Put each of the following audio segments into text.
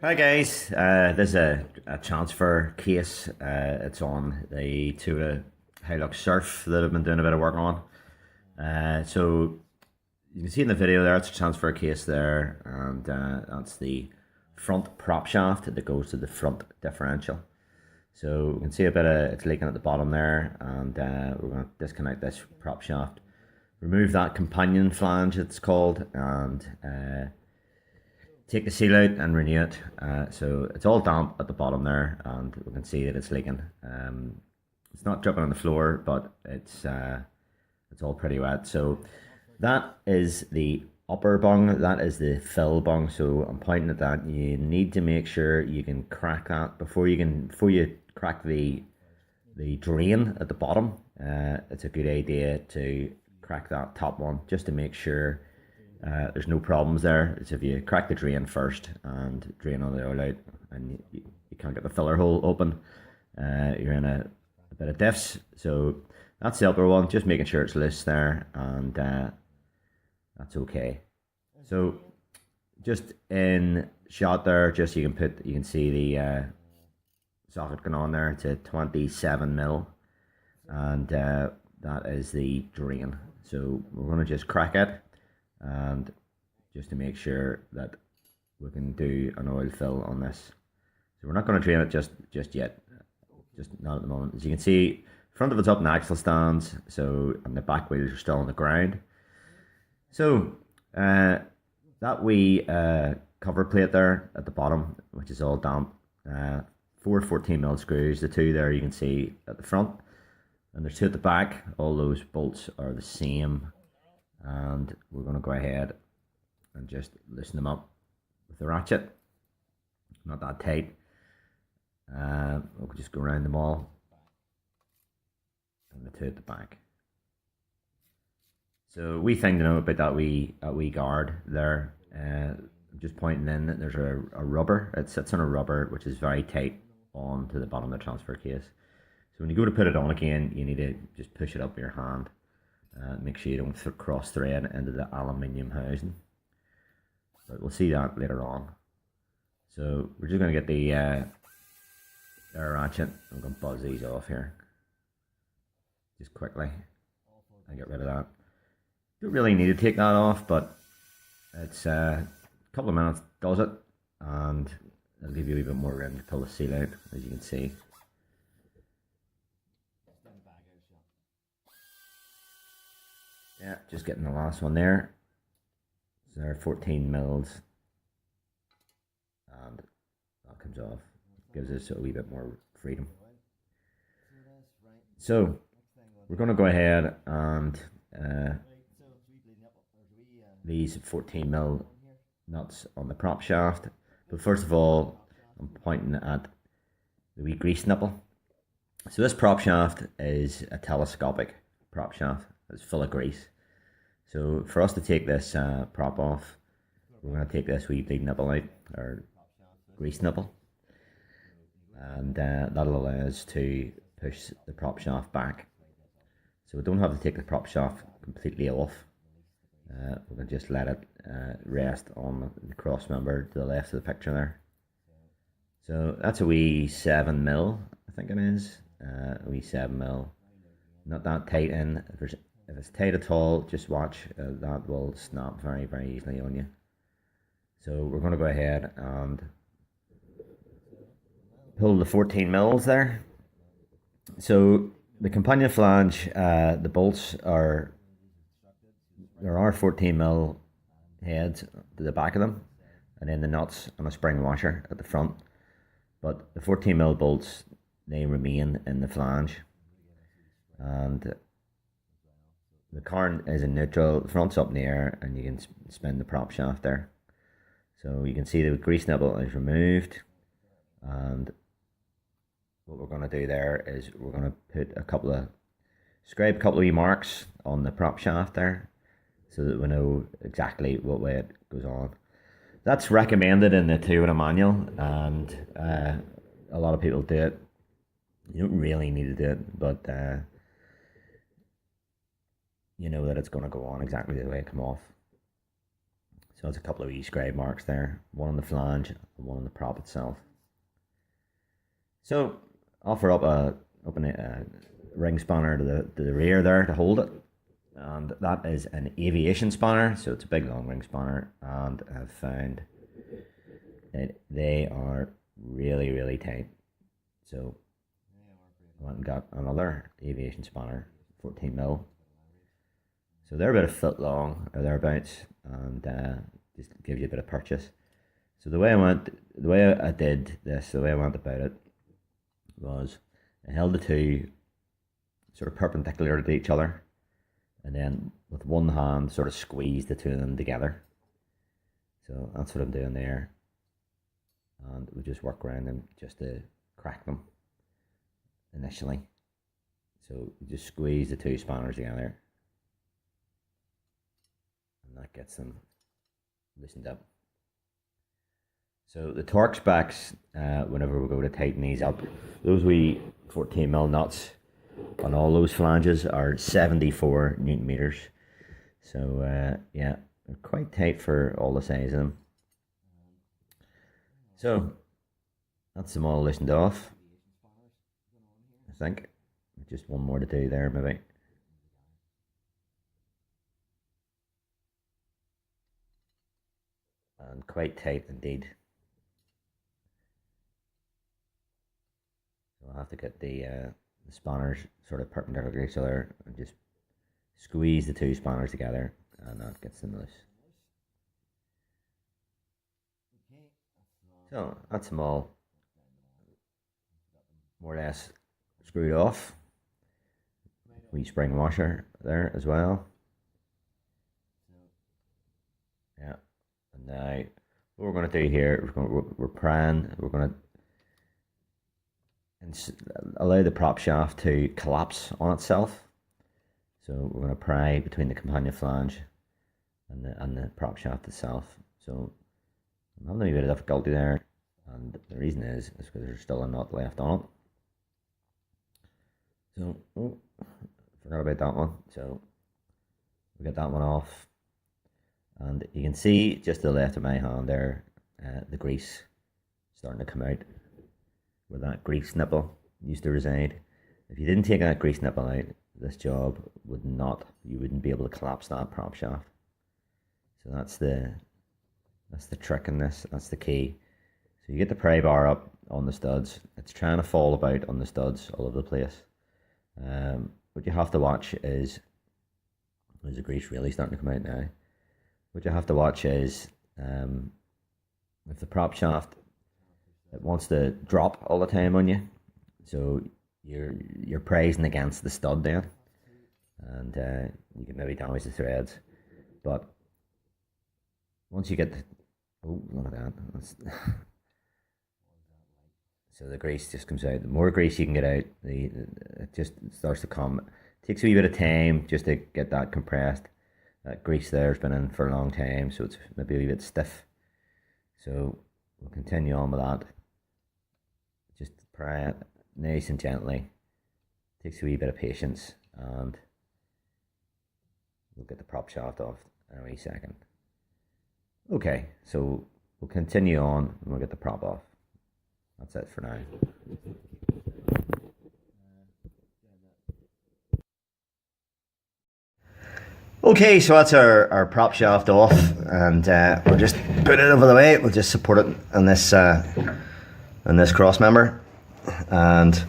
Hi guys, this is a transfer case. It's on the Tundra Hilux Surf that I've been doing a bit of work on. So you can see in the video there, it's a transfer case there, and that's the front prop shaft that goes to the front differential. So we can see a bit of it's leaking at the bottom there, and we're going to disconnect this prop shaft, remove that companion flange it's called, and take the seal out and renew it. So it's all damp at the bottom there, and we can see that it's leaking. It's not dripping on the floor, but it's all pretty wet. So that is the upper bung. That is the fill bung. So I'm pointing at that. You need to make sure you can crack that before you crack the drain at the bottom. It's a good idea to crack that top one just to make sure there's no problems there. So if you crack the drain first and drain all the oil out, and you can't get the filler hole open, you're in a bit of diffs. So that's the upper one, just making sure it's loose there, and that's okay. So just in shot there, just you can see the socket going on there. It's a 27 mil, and that is the drain. So we're going to just crack it, and just to make sure that we can do an oil fill on this. So we're not going to drain it just yet, just not at the moment. As you can see, front of it's up in axle stands, so and the back wheels are still on the ground. So that wee cover plate there at the bottom, which is all damp, 14mm screws, the two there you can see at the front, and there's two at the back. All those bolts are the same, and we're going to go ahead and just loosen them up with the ratchet. Not that tight. We'll just go around them all, and the two at the back. So we thing to know about that wee guard there. I'm just pointing in that there's a rubber. It sits on a rubber which is very tight onto the bottom of the transfer case. So when you go to put it on again, you need to just push it up with your hand. Make sure you don't cross thread into the aluminium housing. But we'll see that later on. So we're just going to get the air ratchet. I'm going to buzz these off here, just quickly, and get rid of that. Don't really need to take that off, but it's a couple of minutes does it, and it'll give you a wee bit more room to pull the seal out, as you can see. Yeah, just getting the last one there. So there are 14 mils, and that comes off. Gives us a wee bit more freedom. So we're going to go ahead and these 14 mil nuts on the prop shaft. But first of all, I'm pointing at the wee grease nipple. So this prop shaft is a telescopic prop shaft. It's full of grease. So for us to take this prop off, we're going to take this wee bleed nipple out, or grease nipple, and that'll allow us to push the prop shaft back. So we don't have to take the prop shaft completely off. We can just let it rest on the cross member to the left of the picture there. So that's a wee 7 mil, I think it is. A wee 7 mil. Not that tight in. If it's tight at all, just watch. That will snap very, very easily on you. So we're going to go ahead and pull the 14 mils there. So the companion flange, the bolts are, there are 14 mil heads to the back of them, and then the nuts and a spring washer at the front. But the 14 mil bolts, they remain in the flange, and the car is in neutral, the front's up in the air, and you can spin the prop shaft there. So you can see the grease nipple is removed, and what we're going to do there is we're going to put scrape a couple of wee marks on the prop shaft there, so that we know exactly what way it goes on. That's recommended in the Toyota manual, and a lot of people do it. You don't really need to do it, but you know that it's going to go on exactly the way it come off. So there's a couple of wee scribe marks there, one on the flange and one on the prop itself. So offer up a ring spanner to the rear there to hold it, and that is an aviation spanner, so it's a big long ring spanner, and I've found that they are really tight. So I went and got another aviation spanner, 14mm. So they're about a foot long or thereabouts, and just gives you a bit of purchase. So the way I went about it was I held the two sort of perpendicular to each other, and then with one hand sort of squeeze the two of them together. So that's what I'm doing there, and we just work around them just to crack them initially. So you just squeeze the two spanners together, and that gets them loosened up. So the torque specs, whenever we go to tighten these up, those wee 14mm nuts on all those flanges are 74 Newton meters. So yeah, they're quite tight for all the size of them. So that's them all loosened off, I think. Just one more to do there, maybe. And quite tight indeed. So I'll have to get the spanners sort of perpendicular to each other and just squeeze the two spanners together, and that gets them loose. So that's them all more or less screwed off. Wee spring washer there as well. Yeah, and now what we're going to do here, we're going to allow the prop shaft to collapse on itself. So we're going to pry between the companion flange and the prop shaft itself. So I'm having a bit of difficulty there, and the reason is because there's still a nut left on it. So forgot about that one. So we get that one off, and you can see just to the left of my hand there, the grease starting to come out where that grease nipple used to reside. If you didn't take that grease nipple out, this job you wouldn't be able to collapse that prop shaft. So that's the trick in this. That's the key. So you get the pry bar up on the studs. It's trying to fall about on the studs all over the place. What you have to watch is the grease really starting to come out now. What you have to watch is if the prop shaft, it wants to drop all the time on you, so you're pressing against the stud then, and you can maybe damage the threads. But once you get oh, look at that. So the grease just comes out. The more grease you can get out, it just starts to come. It takes a wee bit of time just to get that compressed. That grease there has been in for a long time, so it's maybe a wee bit stiff. So we'll continue on with that. Just pry it nice and gently. Takes a wee bit of patience, and we'll get the prop shaft off in a wee second. Okay, so we'll continue on and we'll get the prop off. That's it for now. Okay, so that's our prop shaft off, and we'll just put it over the way. We'll just support it on this cross member, and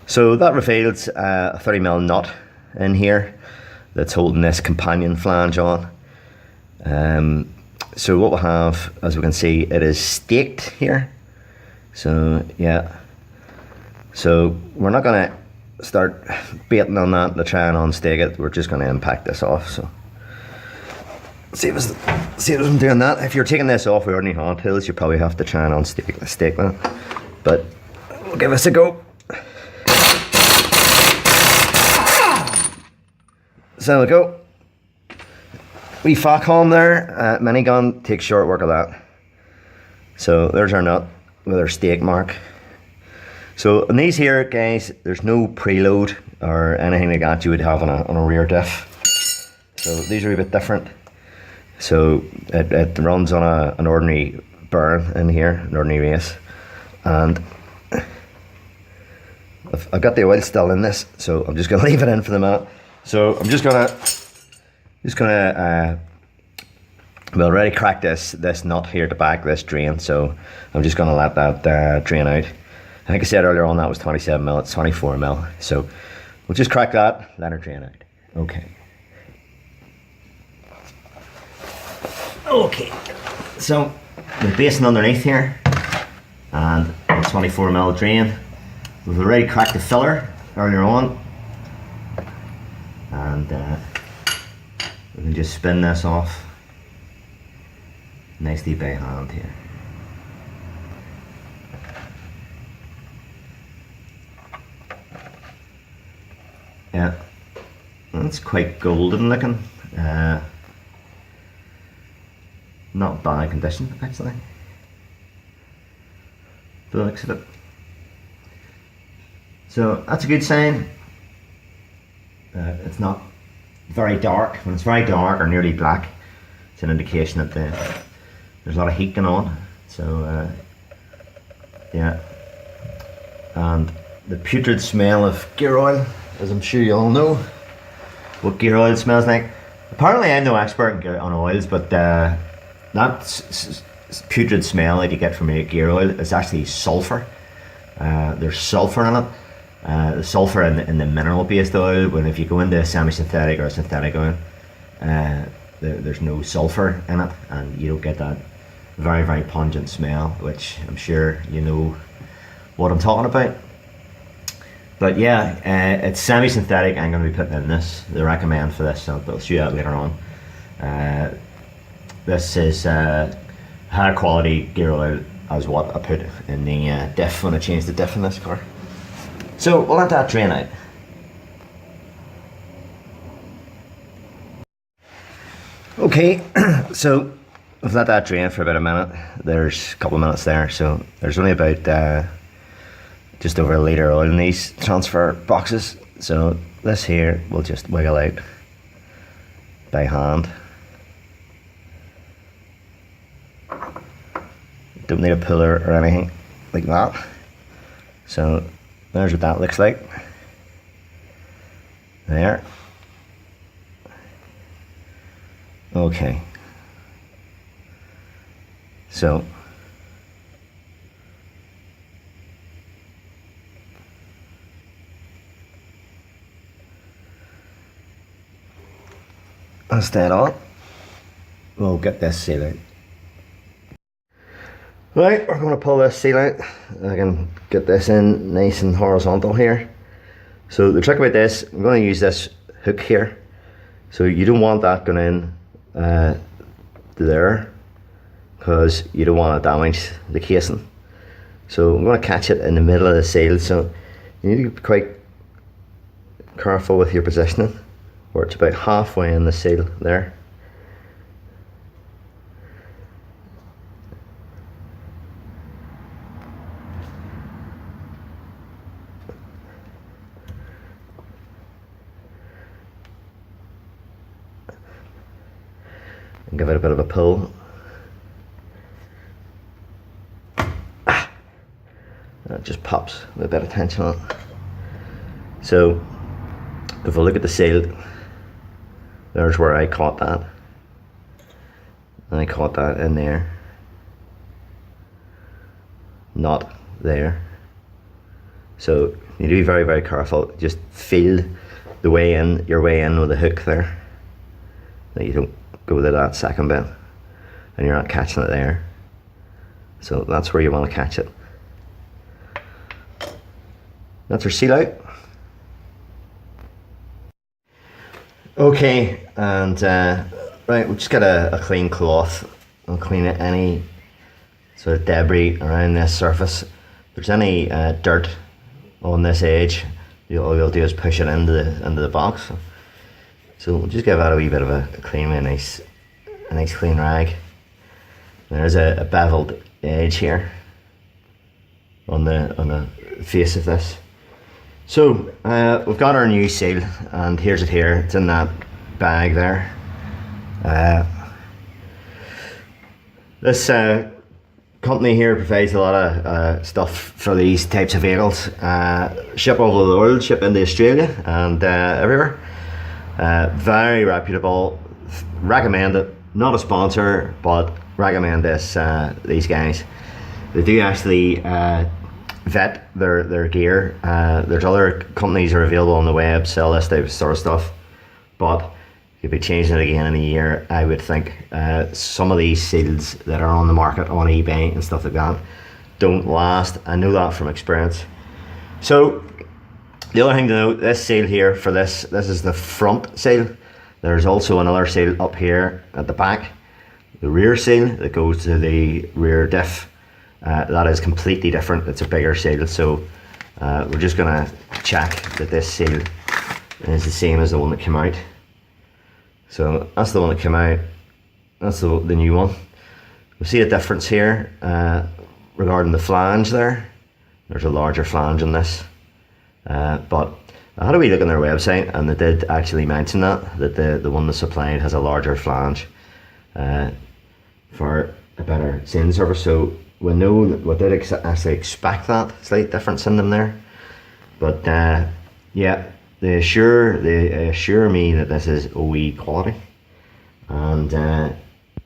so that reveals a 30mm nut in here that's holding this companion flange on. So what we'll have, as we can see, it is staked here. So yeah, so we're not going to start baiting on that to try and unstake it. We're just going to impact this off. So see if I'm doing that. If you're taking this off with ordinary hand tools, you probably have to try and unstake that, but we'll give this a go. So we go. Wee Facom there, minigun takes short work of that. So there's our nut with our stake mark. So on these here, guys, there's no preload or anything like that you would have on a rear diff. So these are a bit different. So it runs on an ordinary burn in here, an ordinary race, and I've got the oil still in this, so I'm just going to leave it in for the minute. So I'm just gonna we already cracked this nut here at the back, this drain, so I'm just gonna let that drain out. I think I said earlier on that was 27 mil, it's 24 mil, so we'll just crack that, let her drain out. Okay. Okay, so the basin underneath here and a 24 mil drain. We've already cracked the filler earlier on, and we can just spin this off nicely by hand here. Yeah, that's quite golden looking. Not bad condition actually, the looks of it. So that's a good sign. It's not very dark. When it's very dark or nearly black, it's an indication that there's a lot of heat going on. So yeah, and the putrid smell of gear oil, as I'm sure you all know what gear oil smells like. Apparently I'm no expert on oils, but that putrid smell that you get from a gear oil is actually sulfur. There's sulfur in it. The sulfur in the mineral-based oil, when if you go into a semi-synthetic or a synthetic oil, there's no sulfur in it, and you don't get that very, very pungent smell, which I'm sure you know what I'm talking about. But yeah, it's semi-synthetic. I'm going to be putting in this, the recommend for this, so I'll show you that later on. This is higher quality gear oil as what I put in the diff when I changed the diff in this car. So we'll let that drain out. Okay, so we've let that drain for about a minute. There's a couple of minutes there, so there's only about just over a litre oil in these transfer boxes. So this here we'll just wiggle out by hand. Don't need a puller or anything like that. So there's what that looks like. There. Okay. So that's that on. We'll get this seal out. Right, we're going to pull this seal out. I can get this in nice and horizontal here. So the trick about this, I'm going to use this hook here. So you don't want that going in there, because you don't want to damage the casing. So I'm going to catch it in the middle of the seal. So you need to be quite careful with your positioning, where it's about halfway in the seal there. And give it a bit of a pull. It just pops with a bit of tension on it. So if we look at the seal, there's where I caught that. And I caught that in there. Not there. So you need to be very, very careful. Just feel the way in, your way in with the hook there. That you don't go to that second bit and you're not catching it there. So that's where you want to catch it. That's our seal out. Okay, and right, we'll just get a clean cloth and clean it, any sort of debris around this surface. If there's any dirt on this edge, all you'll do is push it into the box. So we'll just give that a wee bit of a clean, a nice clean rag. And there's a beveled edge here on the face of this. So we've got our new seal, and here's it here. It's in that bag there. This company here provides a lot of stuff for these types of vehicles. Ship all over the world, ship into Australia and everywhere. Very reputable. Recommend it. Not a sponsor, but recommend this. These guys. They do actually vet their gear. There's other companies that are available on the web sell this type of sort of stuff, but you'll be changing it again in a year. I would think some of these seals that are on the market on eBay and stuff like that don't last. I know that from experience. So the other thing to note, this seal here for this is the front seal. There's also another seal up here at the back, the rear seal that goes to the rear diff. That is completely different. It's a bigger seal, so we're just gonna check that this seal is the same as the one that came out. So that's the one that came out. That's the new one. We'll see a difference here regarding the flange there. There's a larger flange in this, but I had a wee look on their website, and they did actually mention that the one they supplied has a larger flange for a better sailing surface. So we did actually expect that slight difference in them there, but yeah, they assure me that this is OE quality, and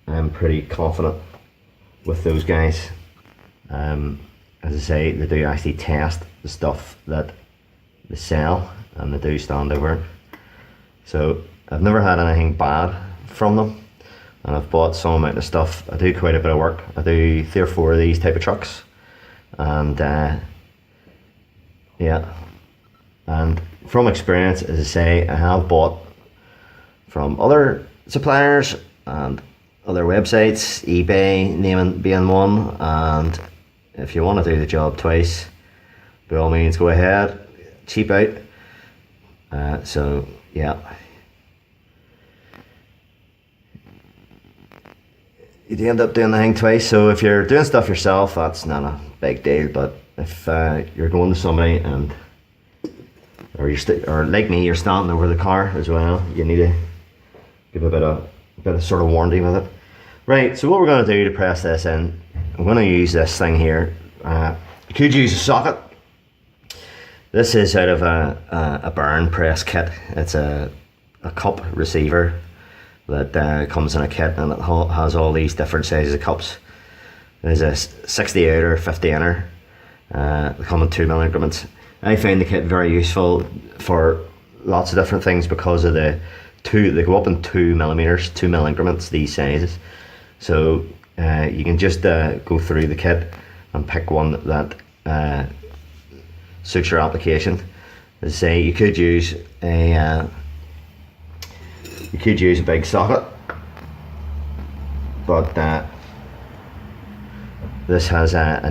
I'm pretty confident with those guys. As I say, they do actually test the stuff that they sell, and they do stand over it. So I've never had anything bad from them. And I've bought some amount of stuff. I do quite a bit of work. I do 3 or 4 of these type of trucks, and yeah. And from experience, as I say, I have bought from other suppliers and other websites, eBay being one. And if you want to do the job twice, by all means, go ahead. Cheap out. So yeah. You end up doing the thing twice. So if you're doing stuff yourself, that's not a big deal. But if you're going to somebody and or like me, you're standing over the car as well, you need to give a bit of sort of warranty with it. Right. So what we're going to do to press this in, I'm going to use this thing here. You could use a socket. This is out of a burn press kit. It's a cup receiver that comes in a kit, and it has all these different sizes of cups. There's a 68 or 50 inner. They come in 2 mm increments. I find the kit very useful for lots of different things because of they go up in 2 mm, 2 mm increments, these sizes. So you can just go through the kit and pick one that suits your application. As I say, you could use a big socket, but this has a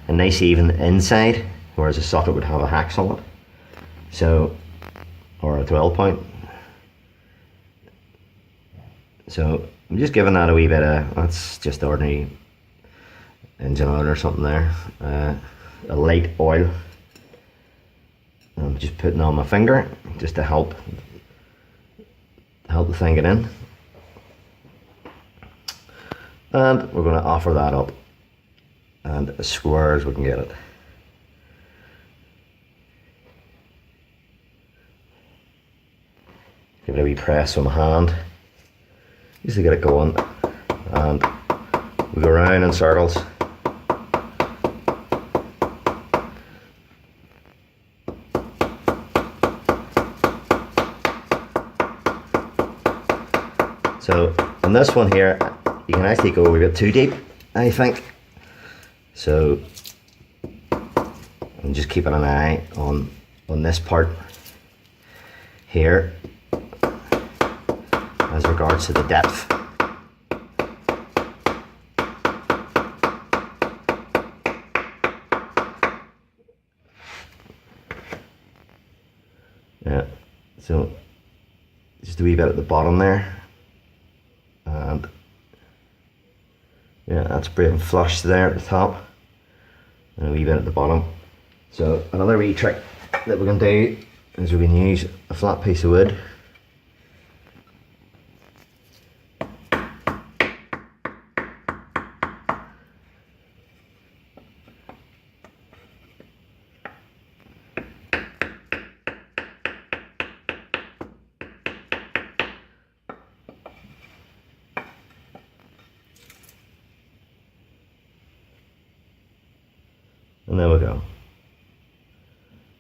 nice even inside, whereas a socket would have a hex on it, so, or a 12 point. So I'm just giving that a wee bit of, that's just ordinary engine oil or something there, a light oil. I'm just putting on my finger just to help the thing get in, and we're going to offer that up and as square as we can get it. Give it a wee press with my hand just to get it going, and we go around in circles. So on this one here, you can actually go a bit too deep, I think. So I'm just keeping an eye on this part here as regards to the depth. Yeah, so just a wee bit at the bottom there. And yeah, that's brave and flush there at the top, and a wee bit at the bottom. So another wee trick that we can do is we can use a flat piece of wood And there we go.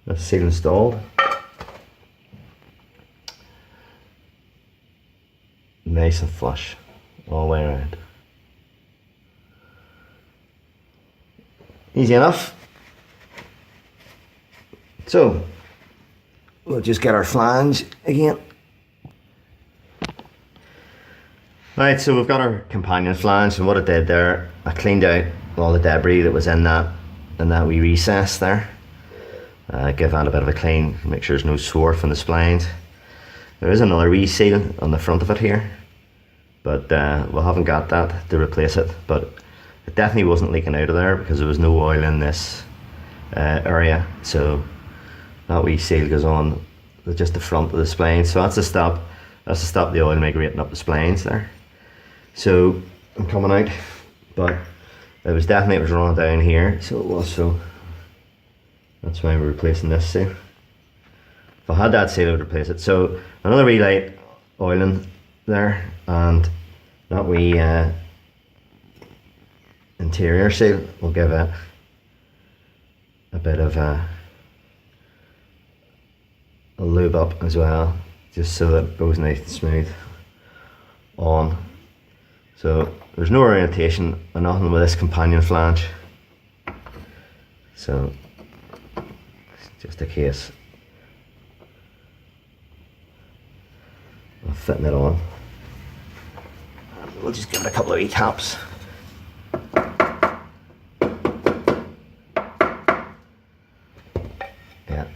That's seal installed. Nice and flush all the way around. Easy enough. So we'll just get our flange again. Right, so we've got our companion flange, and what I did there, I cleaned out all the debris that was in that wee recess there. Give that a bit of a clean, make sure there's no swarf in the splines. There is another wee seal on the front of it here, but we haven't got that to replace it. But it definitely wasn't leaking out of there because there was no oil in this area. So that wee seal goes on just the front of the spline. So that's to stop the oil migrating up the splines there. So I'm coming out, but it was running down here, so it was. So that's why we're replacing this seal. If I had that seal, I would replace it. So another wee light oiling there, and that wee interior seal will give it a bit of a lube up as well, just so that it goes nice and smooth on. So there's no orientation or nothing with this companion flange, so just a case of fitting it on. And we'll just give it a couple of wee taps. Yeah.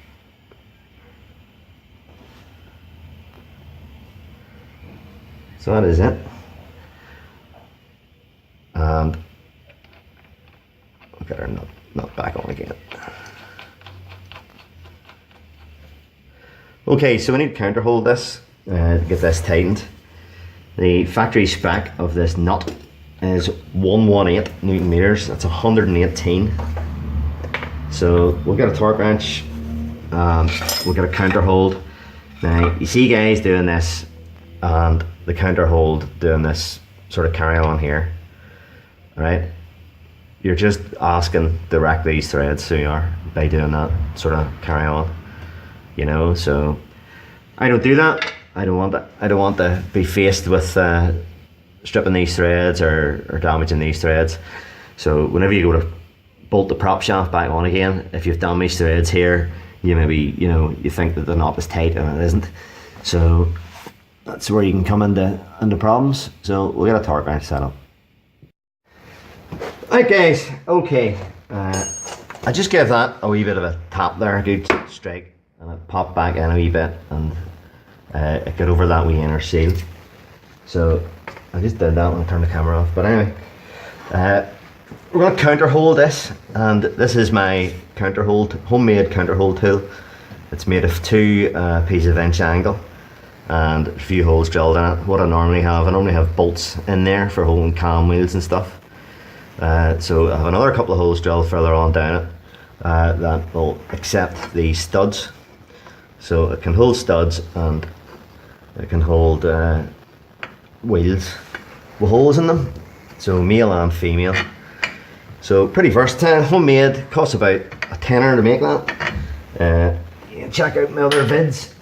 So that is it. And we'll get our nut back on again. Okay, so we need to counterhold this to get this tightened. The factory spec of this nut is 118 Newton meters. That's 118. So we'll get a torque wrench and we'll get a counterhold. Now you see guys doing this and the counterhold doing this sort of carry on here. Right, you're just asking to wreck these threads, so you are, by doing that sort of carry on, you know. So I don't do that. I don't want that. I don't want to be faced with stripping these threads or damaging these threads. So whenever you go to bolt the prop shaft back on again, if you've damaged threads here, you maybe, you know, you think that the knot is tight and it isn't. So that's where you can come into problems. So we'll get a torque wrench set up. Right guys, okay, I just gave that a wee bit of a tap there, good strike, and it popped back in a wee bit, and it got over that wee inner seal. So I just did that when I turned the camera off. But anyway, we're going to counterhold this, and this is my counterhold, homemade counterhold tool. It's made of 2 pieces of inch angle and a few holes drilled in it. What I normally have bolts in there for holding cam wheels and stuff. So I have another couple of holes drilled further on down it that will accept the studs. So it can hold studs and it can hold wheels with holes in them. So male and female. So pretty versatile, homemade, costs about a tenner to make that. Check out my other vids.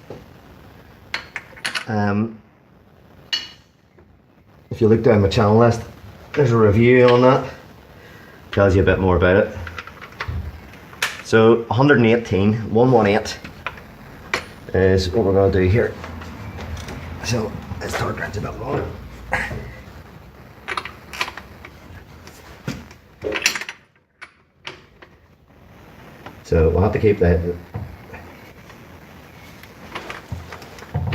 If you look down my channel list, there's a review on that. Tells you a bit more about it. So 118 is what we're going to do here. So let's torque wrench a bit more. So we'll have to keep the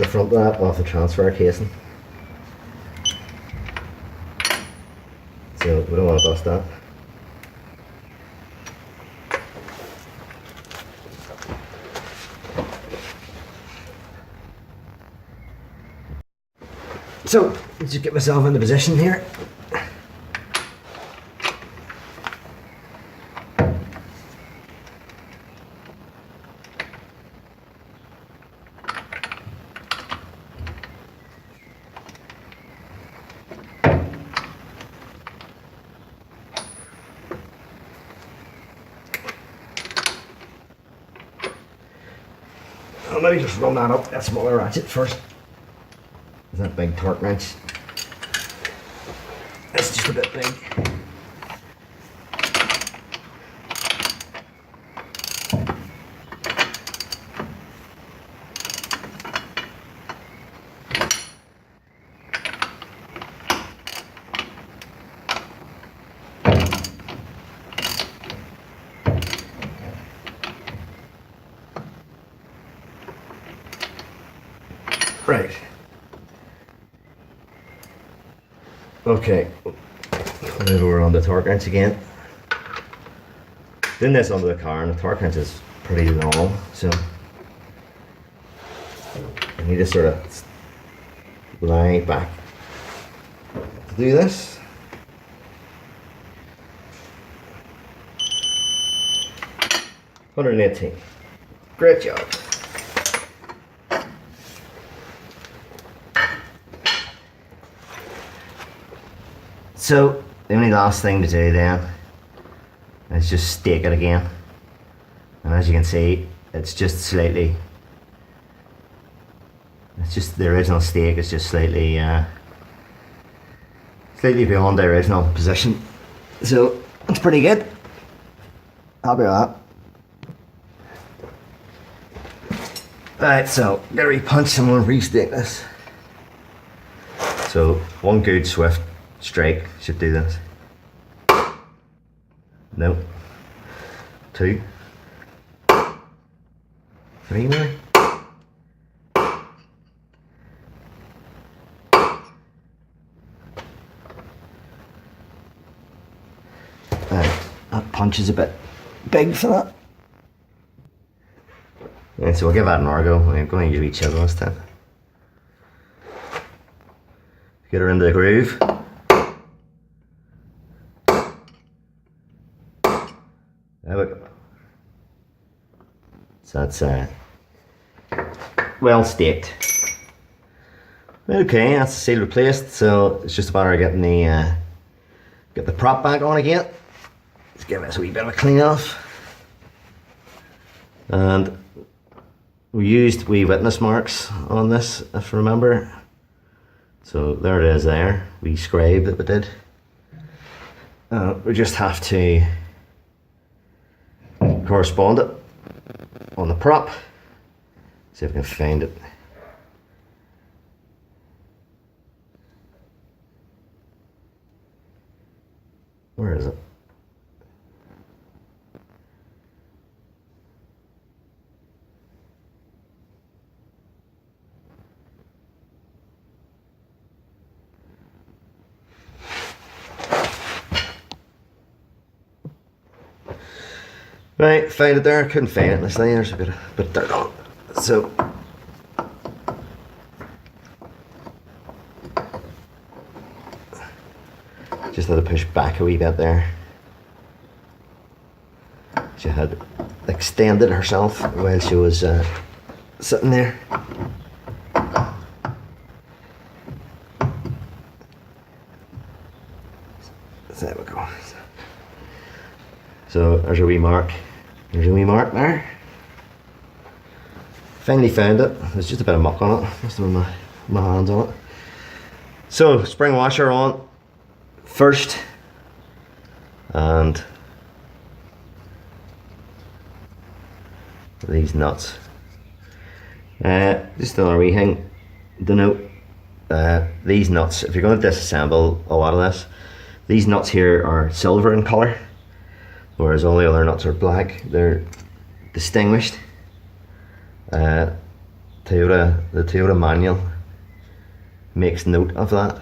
front of that off the transfer casing. So we don't want to bust that. So let's just get myself into position here. I'll maybe just run that up that smaller ratchet first. That big torque wrench. It's just a bit big. Right. Okay. Maybe we're on the torque wrench again. Doing this under the car, and the torque wrench is pretty long, so I need to sort of lie back to do this. $118. Great job. So the only last thing to do then is just stake it again, and as you can see, it's just slightly, it's just the original stake is just slightly slightly beyond the original position, so it's pretty good. Happy with that. Right, so gotta repunch and we'll restake this. So one good swift strike should do this. No. 2. 3 maybe? That punch is a bit big for that. Right, so we'll give that an go. I'm going to use a wee chisel this time. Get her into the groove. There we go. So that's well staked. Okay, that's the seal replaced, so it's just a matter of getting the get the prop back on again. Let's give this a wee bit of a clean off. And we used wee witness marks on this, if you remember. So there it is there, we scribe that we did. We just have to correspond it on the prop. See if I can find it. Where is it? Right, find it there. Couldn't find it in this thing. There's a bit of dirt on it. So just had to push back a wee bit there. She had extended herself while she was sitting there. There we go. So there's a wee mark. There's a wee mark there. Finally found it. There's just a bit of muck on it. Must have been my hands on it. So spring washer on first, and these nuts. Just another wee thing to note. These nuts, if you're going to disassemble a lot of this, these nuts here are silver in colour, whereas all the other nuts are black. They're distinguished. The Toyota manual makes note of that.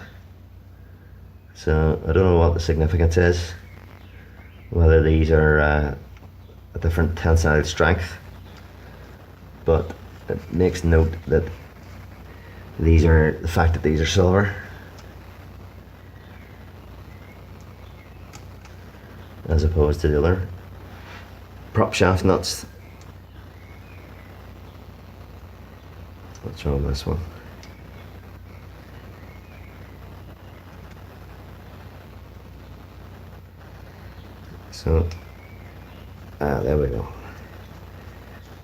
So I don't know what the significance is, whether these are a different tensile strength, but it makes note that these are, the fact that these are silver, as opposed to the other prop shaft nuts. What's wrong with this one? So, there we go.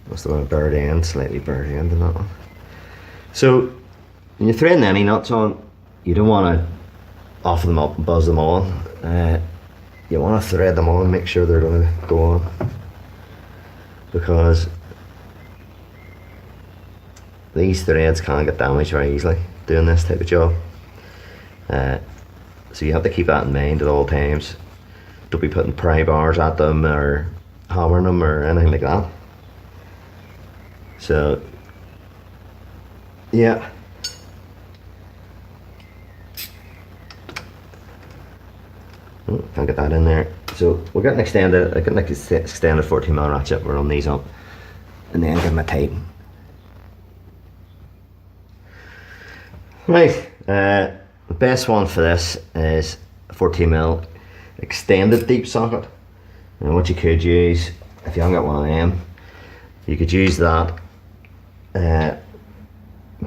Must have been a bird end, slightly bird end in that one. So when you're threading any nuts on, you don't want to offer them up and buzz them on. You want to thread them on, make sure they're going to go on, because these threads can get damaged very easily doing this type of job. So you have to keep that in mind at all times. Don't be putting pry bars at them or hammering them or anything like that. So yeah. Oh, can't get that in there. So we'll get an extended, 14mm ratchet. We'll run these up and then give them a tighten. Right, the best one for this is a 14mm extended deep socket. And what you could use, if you haven't got one of them, you could use that,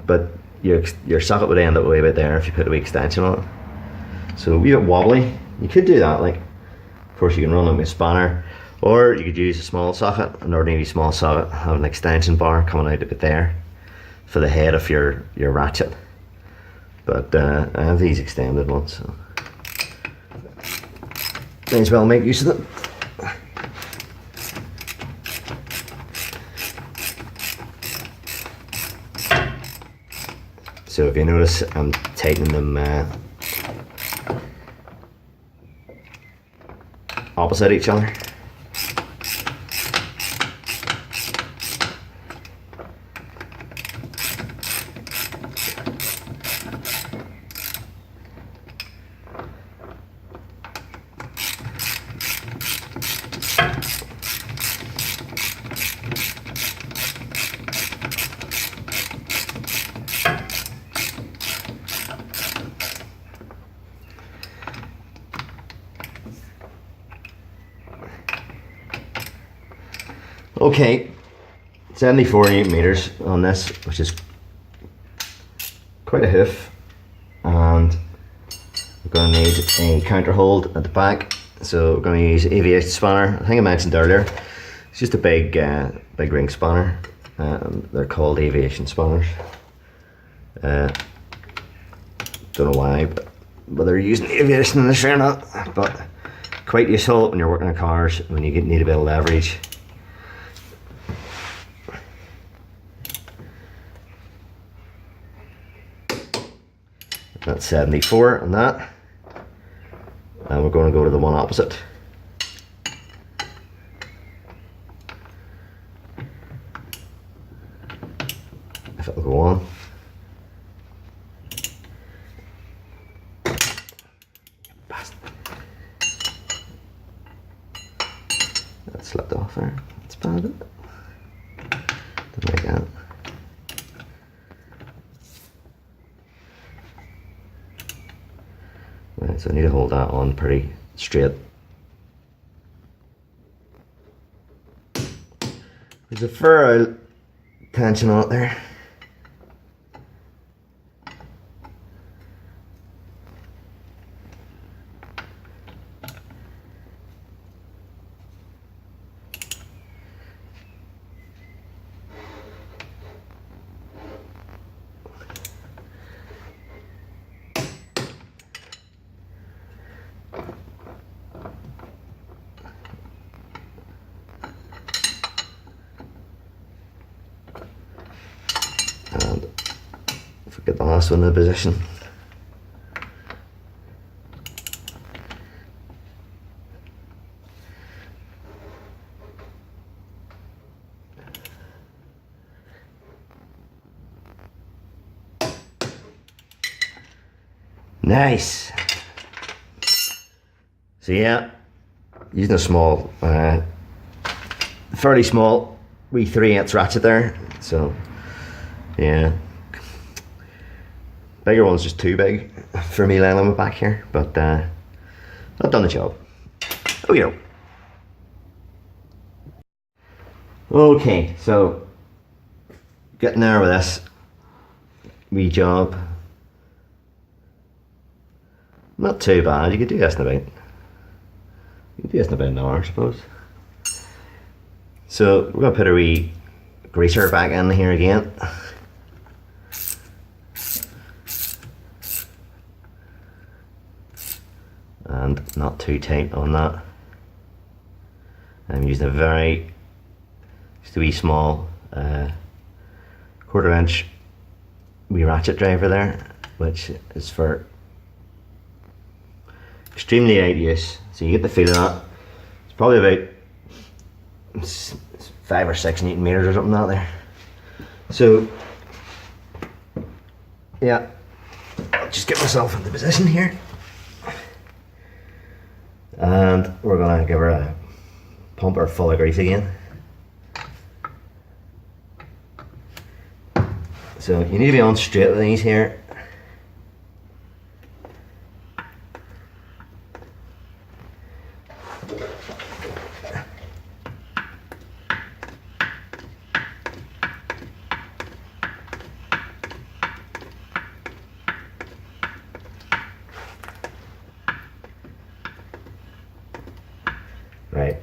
but your socket would end up way about there if you put a wee extension on it. So a wee bit wobbly. You could do that, like, of course you can run it with a spanner, or you could use a small socket, an ordinary small socket, have an extension bar coming out a bit there for the head of your ratchet. But I have these extended ones, so may as well make use of them. So if you notice, I'm tightening them opposite each other. Okay, 74 meters on this, which is quite a hoof, and we're going to need a counter hold at the back. So we're going to use aviation spanner. I think I mentioned earlier, it's just a big ring spanner. They're called aviation spanners. Don't know why, but they're using aviation in this or not. But quite useful when you're working on cars, when you need a bit of leverage. That's 74 on that, and we're going to go to the one opposite. If it'll go on. That slipped off there. That's bad. Didn't like that. Right, so I need to hold that on pretty straight. There's a fair tension on it there. And if we get the last one in position. Nice. So yeah, using a small, fairly small wee 3/8 ratchet there. So yeah, bigger one's just too big for me laying on my back here, but I've done the job. Okay. Okay, so getting there with this wee job. Not too bad. You could do this in about an hour, I suppose. So we're gonna put a wee greaser back in here again. And not too tight on that. I'm using a very, just a wee small 1/4 inch wee ratchet driver there, which is for extremely light use. So you get the feel of that. It's probably about 5 or 6 Newton meters or something out there. So yeah, I'll just get myself into position here. And we're gonna give her a pump her full of grease again. So you need to be on straight with these here. Right.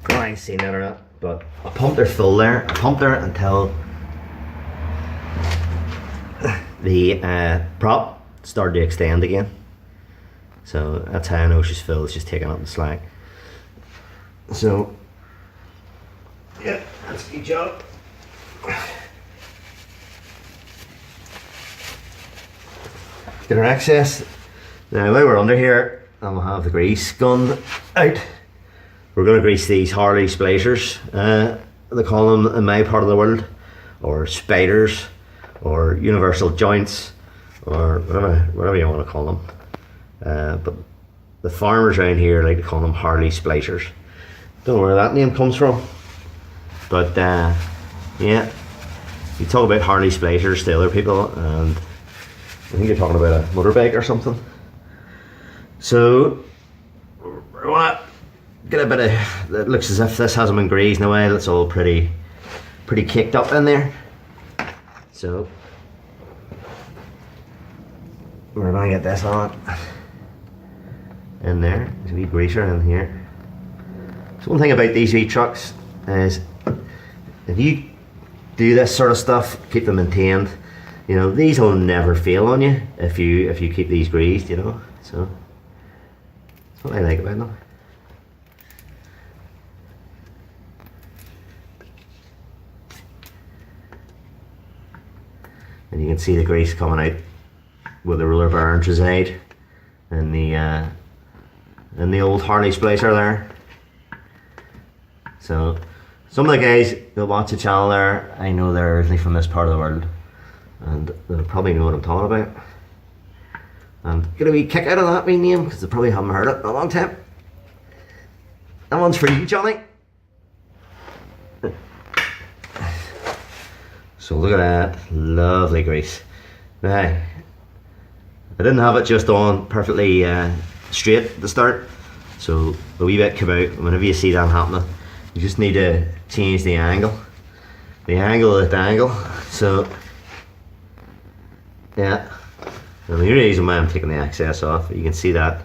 I ain't seen that or not, but I pumped her full there. I pumped her until the prop started to extend again. So that's how I know she's full, it's just taking up the slack. So yeah, that's a good job. Get her access. Now while we're under here, and we'll have the grease gun out. We're going to grease these Harley splashers, they call them in my part of the world, or spiders, or universal joints, or whatever you want to call them. But the farmers around here like to call them Harley splashers. Don't know where that name comes from, but yeah, you talk about Harley splashers to other people, and I think you're talking about a motorbike or something. So we want to get a bit of, it looks as if this hasn't been greased in a while, it's all pretty caked up in there. So we're going to get this on in there. There's a wee greaser in here. So one thing about these wee trucks is if you do this sort of stuff, keep them maintained, you know, these will never fail on you if you keep these greased, you know. So that's what I like about them. And you can see the grease coming out where the roller bearings reside in the old Harley splicer there. So some of the guys that watch the channel there, I know they're originally from this part of the world, and they'll probably know what I'm talking about. And get a wee kick out of that wee name because they probably haven't heard it in a long time. That one's for you, Johnny. So look at that, lovely grease. Now, I didn't have it just on perfectly straight at the start, so a wee bit came out. Whenever you see that happening, you just need to change the angle of the dangle. So yeah, and the reason why I'm taking the excess off, you can see that,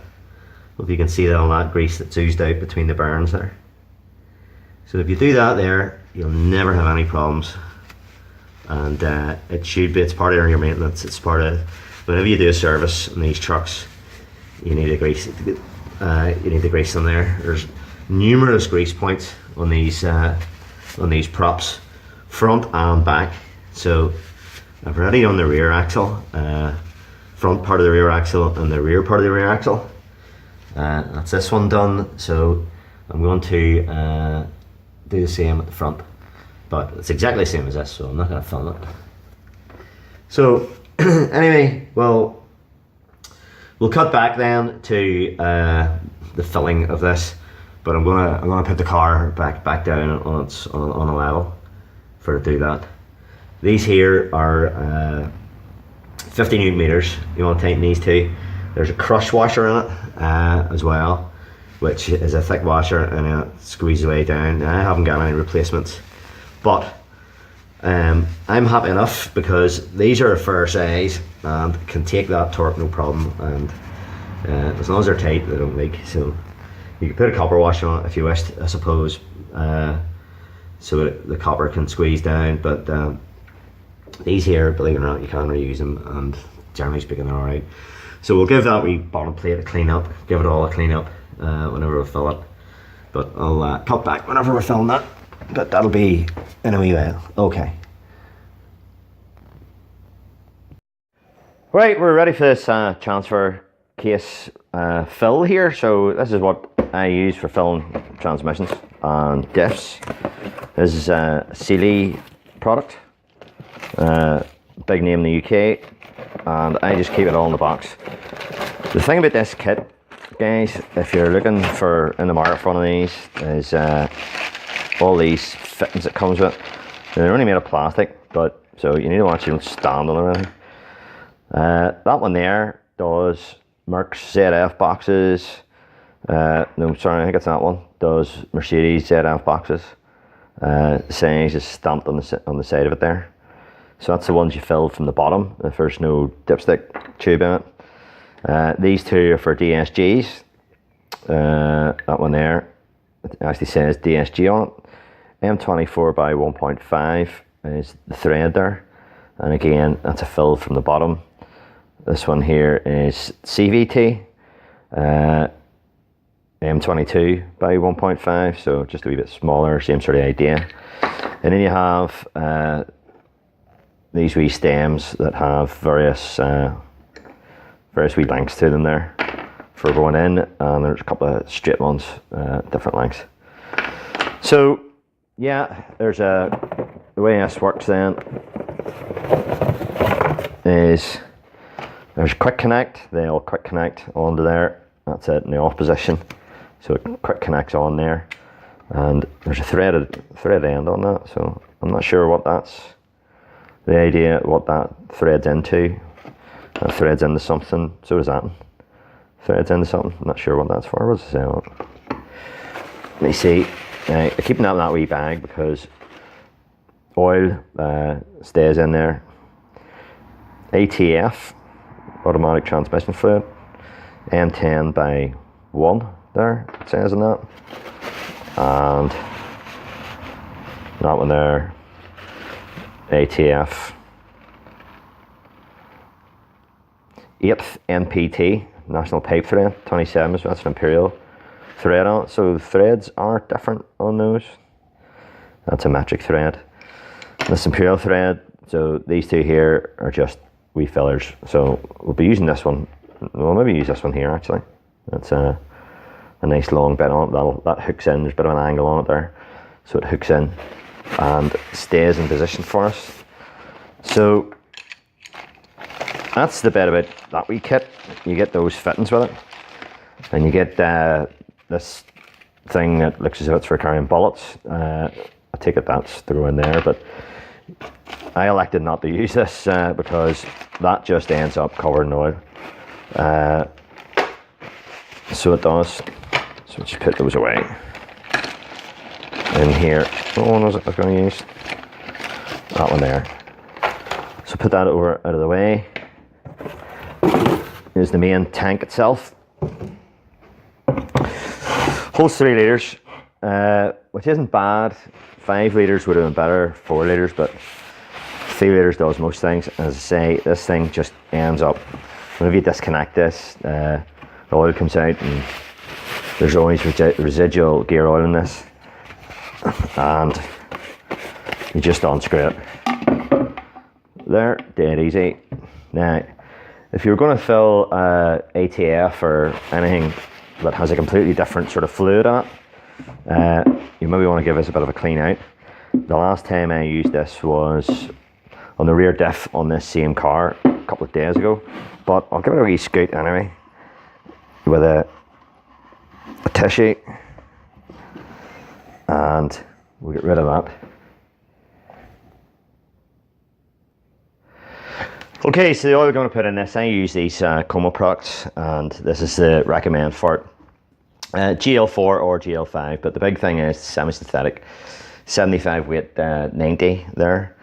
hope you can see that on that grease that's oozed out between the bearings there. So if you do that there, you'll never have any problems. And it should be, it's part of your maintenance, it's part of, whenever you do a service on these trucks, you need to grease them there. There's numerous grease points on these props, front and back. So I've already done the rear axle, front part of the rear axle and the rear part of the rear axle. That's this one done, so I'm going to do the same at the front. But it's exactly the same as this, so I'm not going to film it. So anyway, well, we'll cut back then to the filling of this, but I'm gonna put the car back down on a level for to do that. These here are 50 Newton meters. You want to tighten these two. There's a crush washer in it as well, which is a thick washer, and then it squeezes way down. I haven't got any replacements. But I'm happy enough because these are a fair size and can take that torque no problem, and as long as they're tight they don't leak. So you can put a copper washer on it if you wished, I suppose. so the copper can squeeze down. But these here, believe it or not, you can reuse them, and generally speaking they're alright. So we'll give that wee bottom plate a clean up, give it all a clean up whenever we fill it. But I'll cut back whenever we're filling that, but that'll be in a wee while. Okay. Right, we're ready for this transfer case fill here. So this is what I use for filling transmissions and diffs. This is a Sealy product, big name in the UK, and I just keep it all in the box. The thing about this kit, guys, if you're looking for in the market for one of these, is all these fittings it comes with. They're only made of plastic, but so you need to actually stand on everything. That one there does Merck's ZF boxes. No, sorry, I think it's that one. Does Mercedes ZF boxes. Size is stamped on the side of it there. So that's the ones you fill from the bottom if there's no dipstick tube in it. These two are for DSGs. That one there, it actually says DSG on it. M24 by 1.5 is the thread there. And again, that's a fill from the bottom. This one here is CVT, M22 by 1.5, so just a wee bit smaller, same sort of idea. And then you have these wee stems that have various wee lengths to them there for going in, and there's a couple of straight ones, different lengths. So yeah, there's the way this works then is there's quick connect. They all quick connect onto there. That's it in the off position. So it quick connects on there, and there's a thread end on that. So I'm not sure what that's the idea. What that threads into. That threads into something. So does that. Threads into something. I'm not sure what that's for. What's it say on it? Let me see. I'm keeping that in that wee bag because oil stays in there. ATF. Automatic transmission fluid, M10 by 1 there, it says in that, and that one there, ATF 8th NPT, National Pipe Thread, 27, so that's an Imperial thread on it, so the threads are different on those. That's a metric thread. This Imperial thread, so these two here are just wee fillers, so we'll be using this one. We'll maybe use this one here actually. That's a nice long bit on it. That hooks in. There's a bit of an angle on it there, so it hooks in and stays in position for us. So that's the bit about that wee kit. You get those fittings with it, and you get this thing that looks as if it's for carrying bullets. I take it that's to go in there, but I elected not to use this because that just ends up covered in oil. So it does. So just put those away. In here. What one was it I was going to use? That one there. So put that over out of the way. Here's the main tank itself. Holds 3 litres, which isn't bad. 5 litres would have been better, 4 litres, but 3 litres does most things. As I say, this thing just ends up, whenever you disconnect this, the oil comes out and there's always residual gear oil in this, and you just unscrew it. There, dead easy. Now, if you're going to fill ATF or anything that has a completely different sort of fluid on it, you maybe want to give this a bit of a clean out. The last time I used this was on the rear diff on this same car a couple of days ago, but I'll give it a wee scoot anyway with a tissue, and we'll get rid of that. Okay, so the oil we're going to put in this, I use these Tacoma products, and this is the recommend for it. GL4 or GL5, but the big thing is semi-synthetic. 75 weight, 90 there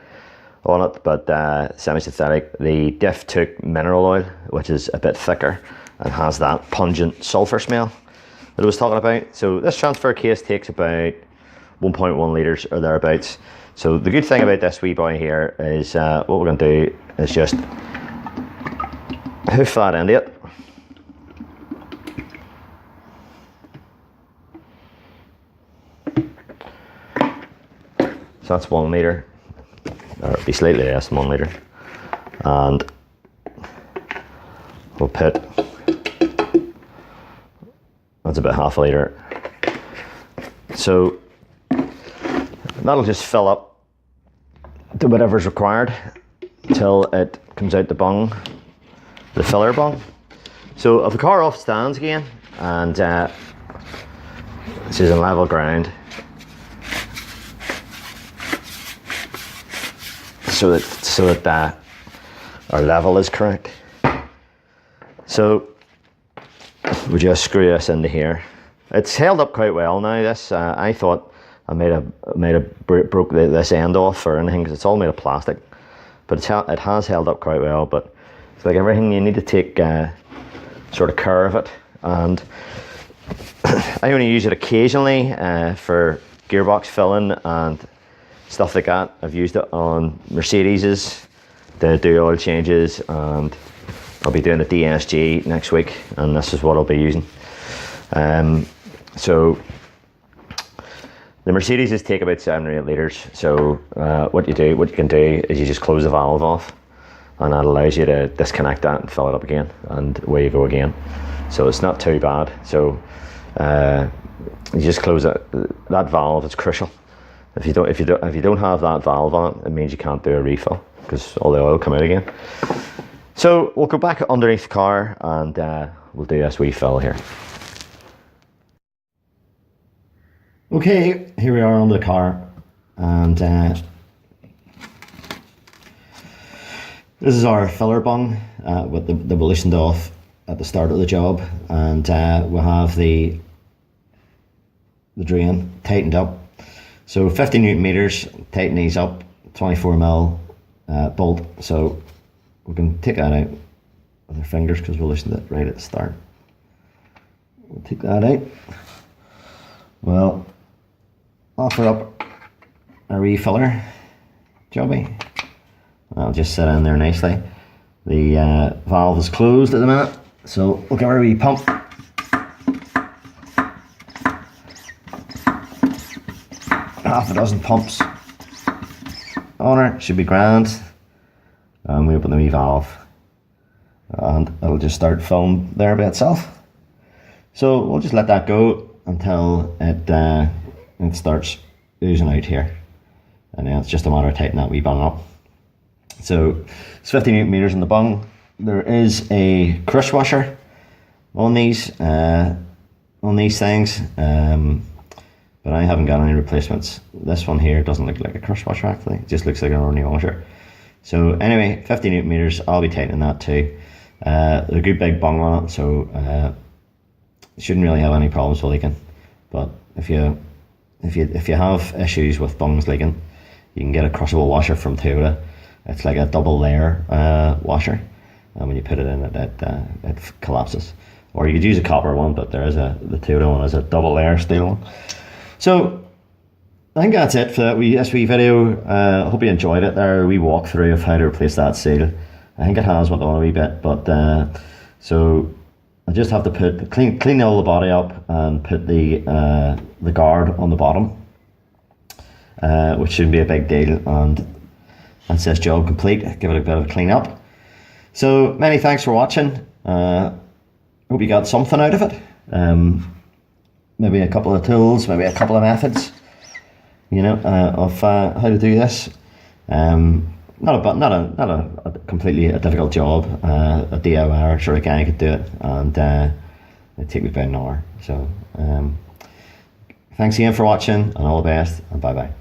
on it, but semi-synthetic. The diff took mineral oil, which is a bit thicker and has that pungent sulfur smell that I was talking about. So this transfer case takes about 1.1 litres or thereabouts. So the good thing about this wee boy here is what we're going to do is just hoof that into it. So that's 1 litre, or it'll be slightly less than 1 litre. And we'll put, that's about half a litre. So that'll just fill up to whatever's required until it comes out the bung, the filler bung. So if the car off stands again, and this is on level ground, so that our level is correct. So we just screw this into here. It's held up quite well now. This I thought I might have broke this end off or anything, because it's all made of plastic, but it has held up quite well. But it's like everything, you need to take sort of care of it, and I only use it occasionally for gearbox filling and stuff like that. I've used it on Mercedeses to do oil changes, and I'll be doing a DSG next week, and this is what I'll be using. So the Mercedeses take about 7 or 8 litres. So what you can do is you just close the valve off, and that allows you to disconnect that and fill it up again, and away you go again. So it's not too bad. So you just close it. That valve is crucial. If you don't have that valve on, it means you can't do a refill, because all the oil will come out again. So we'll go back underneath the car, and we'll do this refill here. Okay, here we are on the car, and this is our filler bung with the loosened off at the start of the job, and we'll have the drain tightened up. So 50 Newton meters, tighten these up, 24mm bolt. So we can take that out with our fingers, because we loosened it right at the start. We'll take that out. Well, offer up a refiller jobby. That'll just sit in there nicely. The valve is closed at the minute, so we'll give her a wee pump. Half a dozen pumps on her, should be grand. And we open the wee valve, and it'll just start filling there by itself. So we'll just let that go until it starts oozing out here, and then it's just a matter of tightening that wee bung up. So it's 50 Newton meters in the bung. There is a crush washer on these things, but I haven't got any replacements. This one here doesn't look like a crush washer, actually. It just looks like an ordinary washer. So anyway, 50 Newton meters, I'll be tightening that too. There's a good big bung on it, so shouldn't really have any problems with leaking. But if you have issues with bungs leaking, you can get a crushable washer from Toyota. It's like a double layer washer, and when you put it in, it collapses. Or you could use a copper one, but the Toyota one is a double layer steel one. So I think that's it for this wee video. I hope you enjoyed it. There, a wee walkthrough of how to replace that seal. I think it has went on a wee bit, but so I just have to clean all the body up and put the guard on the bottom, which shouldn't be a big deal. And that's this job complete. Give it a bit of a clean up. So many thanks for watching. Hope you got something out of it. Maybe a couple of tools, maybe a couple of methods, of how to do this. Not a completely difficult job. A DIY sort of guy could do it, and it'd take me about an hour. So thanks again for watching, and all the best, and bye bye.